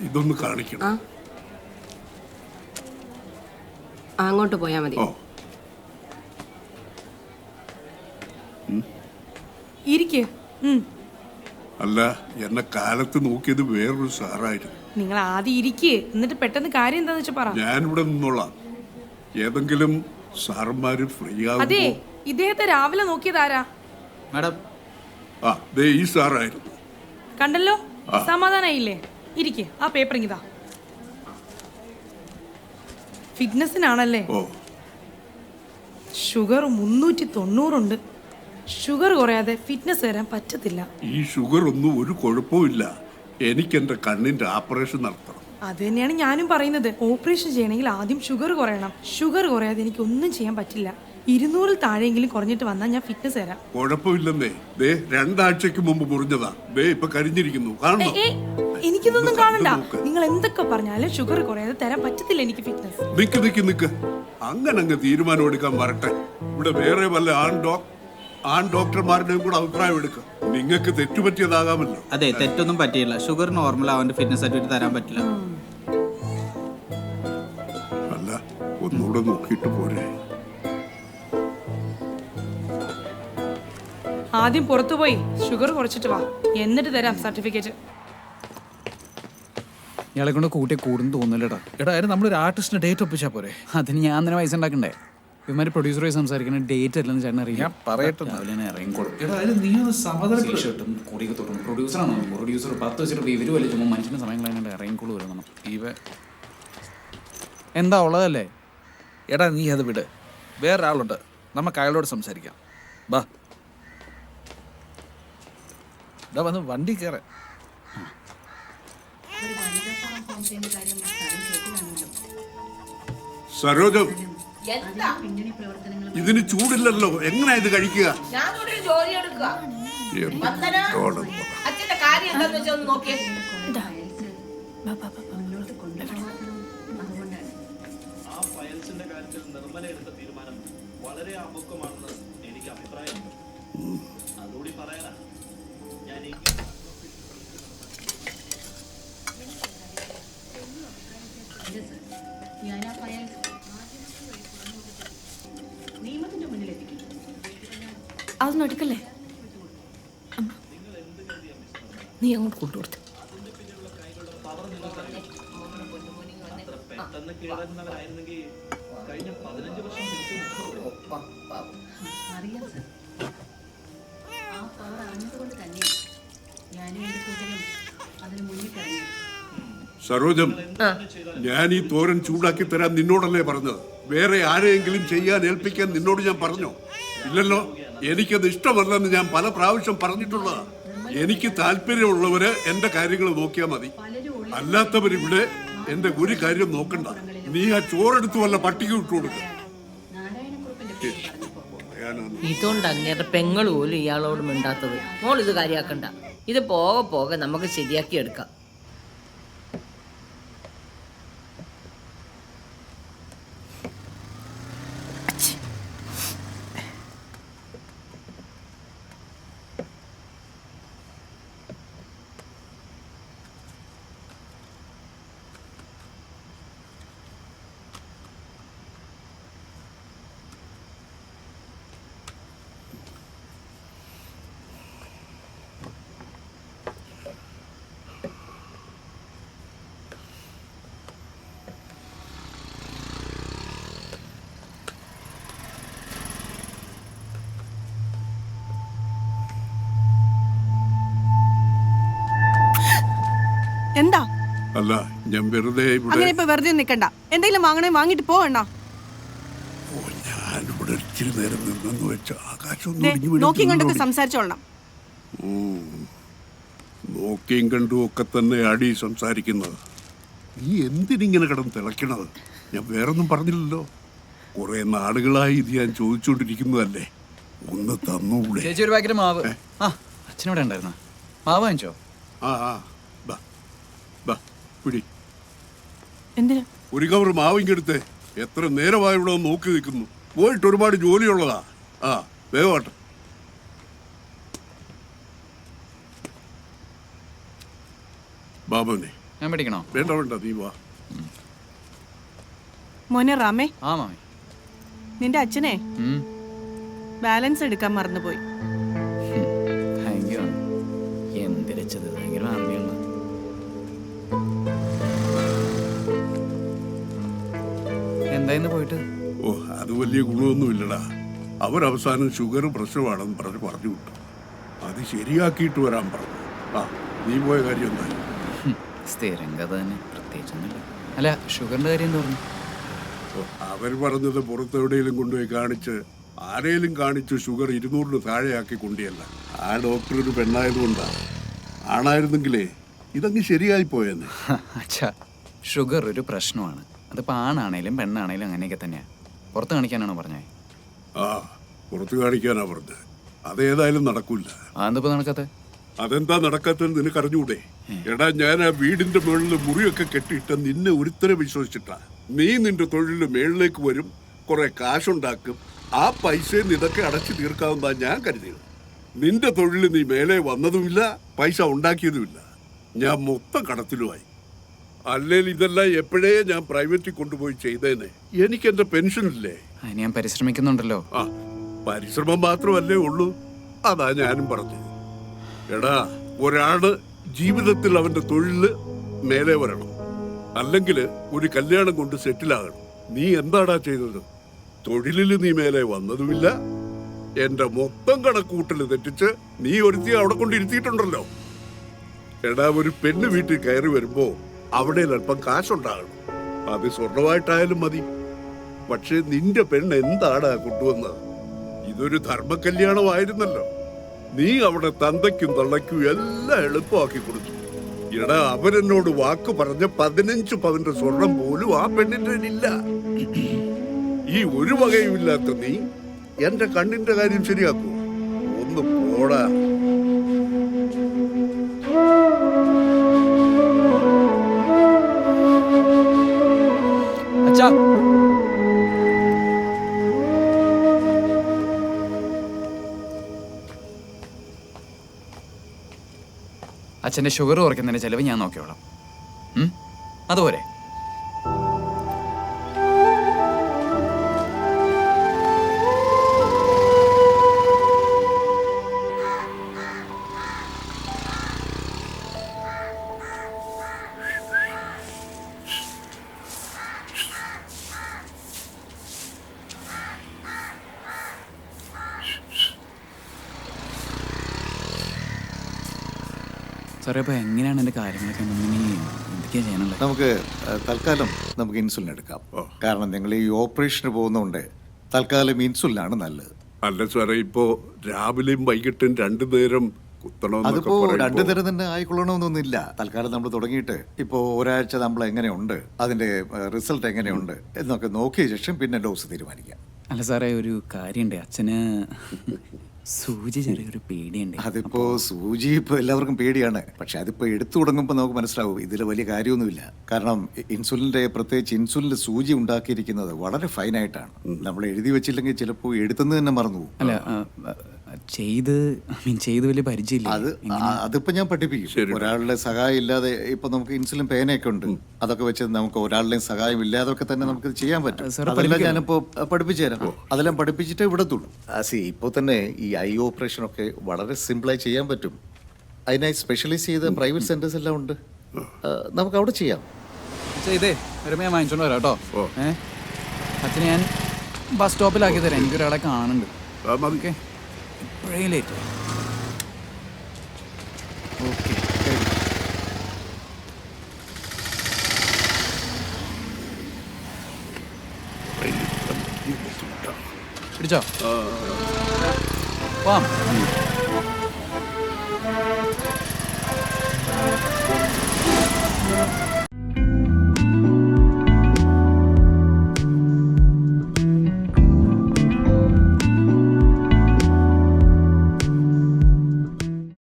ഇതൊന്ന് കാണിക്കണം. അങ്ങോട്ട് പോയാ മതി. അല്ല, എന്നെ കാലത്ത് നോക്കിയത് വേറൊരു സാറായിരുന്നു. നിങ്ങൾ ആദ്യം ഇരിക്കേ, എന്നിട്ട് പെട്ടെന്ന് കാര്യം എന്താന്ന് വെച്ചാ പറ. ഞാനിവിടെ നിന്നോളാം. ഏതെങ്കിലും സാറന്മാര് ഫ്രീ ആകുമ്പോ. അതെ, ഇദ്ദേഹത്തെ രാവിലെ നോക്കിയതാരാ? മാഡം, ഈ സാറായിരുന്നു. കണ്ടല്ലോ, സമാധാനായില്ലേ? ഇരിക്കേ, ആ പേപ്പർ ഇതാ. ഫിറ്റ്നസിനാണല്ലേ? ഷുഗർ 390 ഉണ്ട്. ഷുഗർ കുറയാതെ ഫിറ്റ്നസ് വരാൻ പറ്റത്തില്ല. ഈ ഷുഗർ ഒന്നും ഒരു കുഴപ്പമില്ല. എനിക്ക് എന്റെ കണ്ണിന്റെ ഓപ്പറേഷൻ നടത്തണം. അത് തന്നെയാണ് ഞാനും പറയുന്നത്. ഓപ്പറേഷൻ ചെയ്യണമെങ്കിൽ ആദ്യം ഷുഗർ കുറയണം. ഷുഗർ കുറയാതെ എനിക്ക് ഒന്നും ചെയ്യാൻ പറ്റില്ല. 200 താഴെയെങ്കിലും കുറഞ്ഞിട്ട് വന്നാൽ ഞാൻ ഫിറ്റ്നസ് തരാം. കുഴപ്പമില്ലെന്നേ. 2 ആഴ്ചക്ക് മുമ്പ് മുറിഞ്ഞതാ. ഇപ്പൊ കരിഞ്ഞിരിക്കുന്നു. കാണണോ? എനിക്കിതൊന്നും കാണണ്ട. നിങ്ങൾ എന്തൊക്കെ പറഞ്ഞാലും ഷുഗർ കുറയാതെ തരാൻ പറ്റത്തില്ല എനിക്ക് ഫിറ്റ്നസ്. നിക്ക് അങ്ങനെ തീരുമാനം എടുക്കാൻ വരട്ടെ. ഇവിടെ വേറെ വല്ല ആൺ ഡോക്ടർമാരുടെയും കൂടെ അഭിപ്രായം എടുക്കുക. നിങ്ങൾക്ക് തെറ്റുപറ്റിയതാകാമല്ലോ. അതെ, തെറ്റൊന്നും പറ്റിയില്ല. ഷുഗർ നോർമൽ ആവാണ്ട് ഫിറ്റ്നസ് സർട്ടിഫിക്കറ്റ് തരാൻ പറ്റില്ല. അല്ല, ഒന്നുകൂടെ നോക്കിയിട്ട് പോരെ. ആദ്യം പുറത്തു പോയി ഷുഗർ കുറച്ചിട്ട് വാ, എന്നിട്ട് തരാം സർട്ടിഫിക്കറ്റ്. ഇയാളെ കൊണ്ട് കൂടുന്നു തോന്നില്ലടാ. എടാ, നമ്മളൊരു ആർട്ടിസ്റ്റിന് ഡേറ്റ് ഒപ്പിച്ചാ പോരെ? അതിന് ഞാൻ തന്നെ പൈസ ഉണ്ടാക്കണ്ടേ? ഇവന്മാര് പ്രൊഡ്യൂസറുമായി സംസാരിക്കുന്ന ഡേറ്റ് അല്ലെന്ന് ചേട്ടൻ അറിയാം. ഞാൻ പറയട്ടെ, പ്രൊഡ്യൂസറാണോ? പ്രൊഡ്യൂസർ 10 വെച്ചിട്ട് ഇവര് വലിയ ചുമ്മാ മനുഷ്യന്റെ സമയം കളയാണ്ട് ഇറങ്ങിക്കോളൂ വരണം. എന്താ ഉള്ളതല്ലേ? എടാ, നീ അത് വിട്. വേറൊരാളുണ്ട്, നമുക്ക് അയാളോട് സംസാരിക്കാം. ബാ, വന്ന് വണ്ടി കയറാൻ. സരോജം, ഇതിന് ചൂടില്ലല്ലോ. എങ്ങനെയാ ഇത് കഴിക്കുക? അതൊന്നും എടുക്കല്ലേ, നീ അങ്ങോട്ട് കൊണ്ടുകൊടുത്തു. സരോജം, ഞാൻ ഈ തോരൻ ചൂടാക്കി തരാൻ നിന്നോടല്ലേ പറഞ്ഞത്? വേറെ ആരെയെങ്കിലും ചെയ്യാൻ ഏൽപ്പിക്കാൻ നിന്നോട് ഞാൻ പറഞ്ഞോ? ഇല്ലല്ലോ. എനിക്കത് ഇഷ്ടമല്ലെന്ന് ഞാൻ പല പ്രാവശ്യം പറഞ്ഞിട്ടുള്ളതാ. എനിക്ക് താല്പര്യമുള്ളവര് എന്റെ കാര്യങ്ങൾ നോക്കിയാൽ മതി. അല്ലാത്തവരിവിടെ എന്റെ ഒരു കാര്യം നോക്കണ്ട. നീ ആ ചോറെടുത്ത് വല്ല പട്ടിക ഇട്ടു കൊടുക്ക. ഇതുകൊണ്ട് അങ്ങേരുടെ പെങ്ങൾ പോലും ഇയാളോട് മിണ്ടാത്തത്. മോൾ ഇത് കാര്യാക്കണ്ട. ഇത് പോകെ പോകെ നമുക്ക് ശരിയാക്കി എടുക്കാം. എന്താ? അല്ല, ഞാൻ വെറുതെ അങ്ങനെ ഇപ്പൊ വെറുതെ നിൽക്കണ്ട. എന്തെങ്കിലും വാങ്ങണേ വാങ്ങിട്ട് പോവണ്ട. ഞാനിവിടെ ഇച്ചിരി നേരം നിന്നെന്ന് വെച്ച ആകാശം നോക്കിയും കണ്ടൊക്കെ സംസാരിച്ചോളണം. നോക്കിയും കണ്ടും ഒക്കെ തന്നെ അടി സംസാരിക്കുന്നത്. നീ എന്തിനിങ്ങനെ കിടന്ന് തിളയ്ക്കണത്? ഞാൻ വേറൊന്നും പറഞ്ഞില്ലല്ലോ. കുറെ നാളുകളായി ഇത് ഞാൻ ചോദിച്ചുകൊണ്ടിരിക്കുന്നതല്ലേ. ഒന്ന് തന്നൂടെ? ചേച്ചി ഒരു പാക്കറ്റ് മാവ്. അച്ഛനോടെ ഉണ്ടായിരുന്ന മാവ് വാങ്ങിച്ചോ? പിടി. എന്തിനാ ഒരു കവർ മാവിങ്ങെടുത്ത്? എത്ര നേരമായി ഇവിടെ നോക്കി നിൽക്കുന്നു. പോയിട്ട് ഒരുപാട് ജോലിയുള്ളതാ. വേഗമാട്ടെ. ബാബുനെ, ഞാൻ പിടിക്കണോ? വേണ്ട വേണ്ട, നീ വാ. മോനെ റാമേ, ആ മാമി. നിന്റെ അച്ഛനെ ബാലൻസ് എടുക്കാൻ മറന്നുപോയി. Thank you. എന്തിരച്ചത് ഭയങ്കര നന്ദിയുണ്ട്. എന്തായിന്ന് പോയിട്ട്? ഓ, അത് വലിയ ഗുണമൊന്നുമില്ലടാ. അവരവസാനം ഷുഗർ പ്രശ്നമാണെന്ന് പറഞ്ഞു വിട്ടു. അത് ശരിയാക്കിയിട്ട് വരാൻ പറഞ്ഞു. ആ, നീ പോയ കാര്യം എന്തായി? സ്ഥിരം കഥ തന്നെ, പ്രത്യേകിച്ചൊന്നുമില്ല. അല്ല, ഷുഗറിന്റെ കാര്യം എന്താ പറഞ്ഞു? ഓ, അവർ പറഞ്ഞത് പുറത്തെവിടെയെങ്കിലും കൊണ്ടുപോയി കാണിച്ച് ആരെയും കാണിച്ച് ഷുഗർ 200 താഴെയാക്കി കൊണ്ടിയല്ല. ആ ഡോക്ടർ ഒരു പെണ്ണായതുകൊണ്ടാണ്. ആണായിരുന്നെങ്കിലേ ഇതങ്ങ് ശരിയായി പോയെന്ന്. അച്ഛാ, ഷുഗർ ഒരു പ്രശ്നമാണ്. അതിപ്പോൾ ആണാണേലും പെണ്ണാണേലും അങ്ങനെയൊക്കെ തന്നെയാണ്. പുറത്ത് കാണിക്കാനാണോ പറഞ്ഞത്? ആ, പുറത്ത് കാണിക്കാനാ പറഞ്ഞത്. അതേതായാലും നടക്കൂല. അതെന്തിപ്പോൾ നടക്കാത്ത? അതെന്താ നടക്കാത്തത് നിനക്ക് അറിഞ്ഞൂടെ? എടാ, ഞാൻ ആ വീടിന്റെ മുകളിൽ മുറിയൊക്കെ കെട്ടിയിട്ട് നിന്നെ ഒരുത്തരെ വിശ്വസിച്ചിട്ടാ. നീ നിന്റെ തൊഴിലിന് മേളിലേക്ക് വരും, കുറെ കാശുണ്ടാക്കും. ആ പൈസയും ഇതൊക്കെ അടച്ചു തീർക്കാവുന്ന ഞാൻ കരുതിയത്. നിന്റെ തൊഴിൽ നീ മേലെ വന്നതുമില്ല, പൈസ ഉണ്ടാക്കിയതുമില്ല. ഞാൻ മൊത്തം കടത്തിലുമായി. അല്ലെങ്കിൽ ഇതെല്ലാം എപ്പോഴേ ഞാൻ പ്രൈവറ്റിൽ കൊണ്ടുപോയി ചെയ്തേനെ. എനിക്ക് എന്റെ പെൻഷൻ ഇല്ലേ? അതിന് ഞാൻ പരിശ്രമിക്കുന്നുണ്ടല്ലോ. ആ, പരിശ്രമം മാത്രമല്ലേ ഉള്ളൂ. അതാ ഞാനും പറഞ്ഞത്. എടാ, ഒരാള് ജീവിതത്തിൽ അവന്റെ തൊഴില് മേലെ വരണം, അല്ലെങ്കിൽ ഒരു കല്യാണം കൊണ്ട് സെറ്റിലാകണം. നീ എന്താടാ ചെയ്തത്? തൊഴിലിൽ നീ മേലെ വന്നതുമില്ല. എന്റെ മൊത്തം കണക്കൂട്ടൽ തെറ്റിച്ച് നീ ഒരുത്തി അവിടെ കൊണ്ടിരുത്തിയിട്ടുണ്ടല്ലോ. എടാ, ഒരു പെണ്ണ് വീട്ടിൽ കയറി വരുമ്പോ അവിടെ അല്പം കാശുണ്ടാകണം. അത് സ്വർണമായിട്ടായാലും മതി. പക്ഷെ നിന്റെ പെണ്ണ് എന്താടാ കൊണ്ടുവന്നത്? ഇതൊരു ധർമ്മ കല്യാണമായിരുന്നല്ലോ. നീ അവിടെ തന്തയ്ക്കും തള്ളയ്ക്കും എല്ലാം എളുപ്പമാക്കി കൊടുത്തു. എടാ, അവരെന്നോട് വാക്ക് പറഞ്ഞ 15 പവന്റെ സ്വർണം പോലും ആ പെണ്ണിന്റെ ഇല്ല. ഈ ഒരു വകയുമില്ലാത്ത നീ എന്റെ കണ്ണിന്റെ കാര്യം ശരിയാക്കൂ. ഒന്ന് പോടാ. അച്ഛാ, അച്ഛൻ്റെ ഷുഗർ കുറയ്ക്കുന്നതിൻ്റെ ചിലവ് ഞാൻ നോക്കിയോളാം. അതുപോലെ സാറേ, അപ്പോൾ എങ്ങനെയാണ് എൻ്റെ കാര്യങ്ങളൊക്കെ എന്തൊക്കെയാണ് ചെയ്യാനുള്ളത്? നമുക്ക് തൽക്കാലം നമുക്ക് ഇൻസുലിൻ എടുക്കാം. കാരണം നിങ്ങൾ ഈ ഓപ്പറേഷന് പോകുന്നതുകൊണ്ട് തൽക്കാലം ഇൻസുലിനാണ് നല്ലത്. അല്ല സാറേ, ഇപ്പോ രാവിലെയും വൈകിട്ടും 2 നേരം അതിപ്പോ 2 നേരം തന്നെ ആയിക്കൊള്ളണമെന്നൊന്നുമില്ല. തൽക്കാലം നമ്മൾ തുടങ്ങിയിട്ട് ഇപ്പോൾ ഒരാഴ്ച നമ്മൾ എങ്ങനെയുണ്ട്, അതിന്റെ റിസൾട്ട് എങ്ങനെയുണ്ട് എന്നൊക്കെ നോക്കിയ ശേഷം പിന്നെ ഡോസ് തീരുമാനിക്കാം. അല്ല സാറേ, ഒരു കാര്യമുണ്ട്. അച്ഛന് സൂചി ചെറിയൊരു പേടിയുണ്ട്. അതിപ്പോ സൂചി ഇപ്പൊ എല്ലാവർക്കും പേടിയാണ്. പക്ഷെ അതിപ്പോ എടുത്തു തുടങ്ങുമ്പോൾ നമുക്ക് മനസ്സിലാവും ഇതിൽ വലിയ കാര്യമൊന്നുമില്ല. കാരണം ഇൻസുലിന്റെ, പ്രത്യേകിച്ച് ഇൻസുലിന്റെ സൂചി ഉണ്ടാക്കിയിരിക്കുന്നത് വളരെ ഫൈനായിട്ടാണ്. നമ്മൾ എഴുതി വെച്ചില്ലെങ്കിൽ ചിലപ്പോൾ എടുത്തുനിന്ന് തന്നെ മറന്നു പോകും. അല്ല, ചെയ്ത് വലിയ പരിചയമില്ല. അതിപ്പോ ഞാൻ പഠിപ്പിക്കും. ഒരാളുടെ സഹായം ഇല്ലാതെ ഇപ്പൊ നമുക്ക് ഇൻസുലിൻ പേനയൊക്കെ ഉണ്ട്. അതൊക്കെ വെച്ച് നമുക്ക് ഒരാളുടെയും സഹായം ഇല്ലാതൊക്കെ തന്നെ നമുക്ക് ചെയ്യാൻ പറ്റും. അതെല്ലാം ഞാനിപ്പോ പഠിപ്പിച്ചു തരാം. അതെല്ലാം പഠിപ്പിച്ചിട്ടേ വിടത്തുള്ളൂ. ഇപ്പൊ തന്നെ ഈ ഐ ഓപ്പറേഷൻ ഒക്കെ വളരെ സിമ്പിളായി ചെയ്യാൻ പറ്റും. അതിനായി സ്പെഷ്യലൈസ് ചെയ്ത പ്രൈവറ്റ് സെന്റേഴ്സ് എല്ലാം ഉണ്ട്. നമുക്ക് അവിടെ ചെയ്യാം. ഇതേ വരുമ്പോ ഞാൻ വാങ്ങിച്ചോണ്ട് വരാം കേട്ടോ. അച്ഛനെ ഞാൻ ബസ് സ്റ്റോപ്പിലാക്കി തരാം. എനിക്കൊരാളെ കാണുന്നുണ്ട്. ഓക്കെ, ഇപ്പോഴേ ലേറ്റ്. ഓക്കെ, പിടിച്ചോ? വാം.